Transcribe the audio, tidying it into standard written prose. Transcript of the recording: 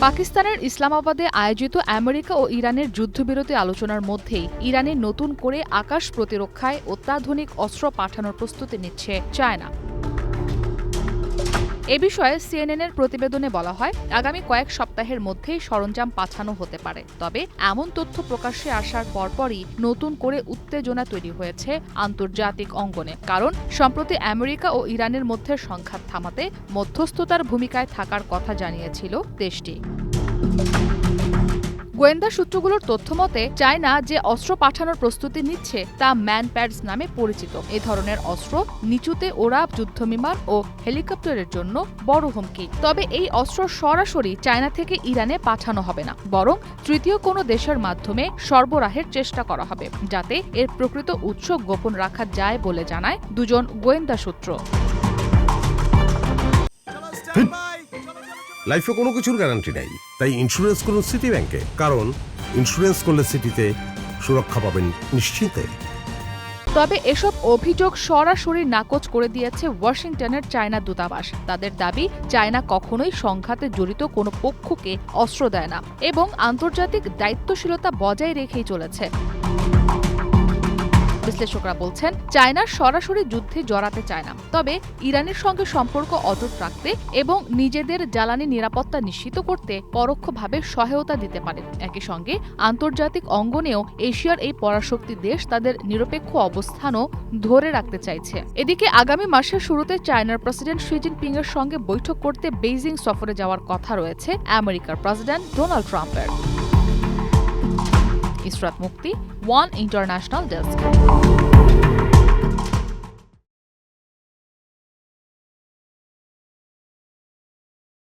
পাকিস্তানের ইসলামাবাদে আয়োজিত আমেরিকা ও ইরানের যুদ্ধবিরতি আলোচনার মধ্যেই ইরানে নতুন করে আকাশ প্রতিরক্ষায় অত্যাধুনিক অস্ত্র পাঠানোর প্রস্তুতি নিচ্ছে চায়না। এ বিষয়ে সিএনএনের প্রতিবেদনে বলা হয়, আগামী কয়েক সপ্তাহের মধ্যেই সরঞ্জাম পাঠানো হতে পারে। তবে এমন তথ্য প্রকাশ্যে আসার পরপরই নতুন করে উত্তেজনা তৈরি হয়েছে আন্তর্জাতিক অঙ্গনে। কারণ সম্প্রতি আমেরিকা ও ইরানের মধ্যে সংঘাত থামাতে মধ্যস্থতার ভূমিকায় থাকার কথা জানিয়েছিল দেশটি। গোয়েন্দা সূত্রগুলোর তথ্যমতে চায়না যে অস্ত্র পাঠানোর প্রস্তুতি নিচ্ছে তা ম্যান প্যাডস নামে পরিচিত। এ ধরনের অস্ত্র নিচুতে ওড়া যুদ্ধবিমান ও হেলিকপ্টারের জন্য বড় হুমকি। তবে এই অস্ত্র সরাসরি চায়না থেকে ইরানে পাঠানো হবে না, বরং তৃতীয় কোনো দেশের মাধ্যমে সরবরাহের চেষ্টা করা হবে, যাতে এর প্রকৃত উৎস গোপন রাখা যায় বলে জানায় দুজন গোয়েন্দা সূত্র। লাইফে কোনো কিছুর গ্যারান্টি নাই, তাই ইন্স্যুরেন্স করুন সিটি ব্যাংকে। কারণ ইন্স্যুরেন্স করলে সিটিতে সুরক্ষা পাবেন নিশ্চিন্তে। তবে এসব অভিযোগ সরাসরি নাকচ করে দিয়েছে ওয়াশিংটনের চায়না দূতাবাস। তাদের দাবি, চায়না কখনোই সংঘাতে জড়িত কোনো পক্ষকে অস্ত্র দেয় না এবং আন্তর্জাতিক দায়িত্বশীলতা বজায় রেখেই চলেছে। বিশ্লেষকরা বলছেন, চায়না সরাসরি যুদ্ধে জড়াতে চায় না, তবে ইরানের সঙ্গে সম্পর্ক অটুট রাখতে এবং নিজেদের জ্বালানি নিরাপত্তা নিশ্চিত করতে পরোক্ষভাবে সহায়তা দিতে পারে। একই সঙ্গে আন্তর্জাতিক অঙ্গনেও এশিয়ার এই পরাশক্তি দেশ তাদের নিরপেক্ষ অবস্থানও ধরে রাখতে চাইছে। এদিকে আগামী মাসের শুরুতে চায়নার প্রেসিডেন্ট শি জিনপিং এর সঙ্গে বৈঠক করতে বেইজিং সফরে যাওয়ার কথা রয়েছে আমেরিকার প্রেসিডেন্ট ডোনাল্ড ট্রাম্পের। ইসরাত মুক্তি, ওয়ান ইন্টারন্যাশনাল ডেস্ক।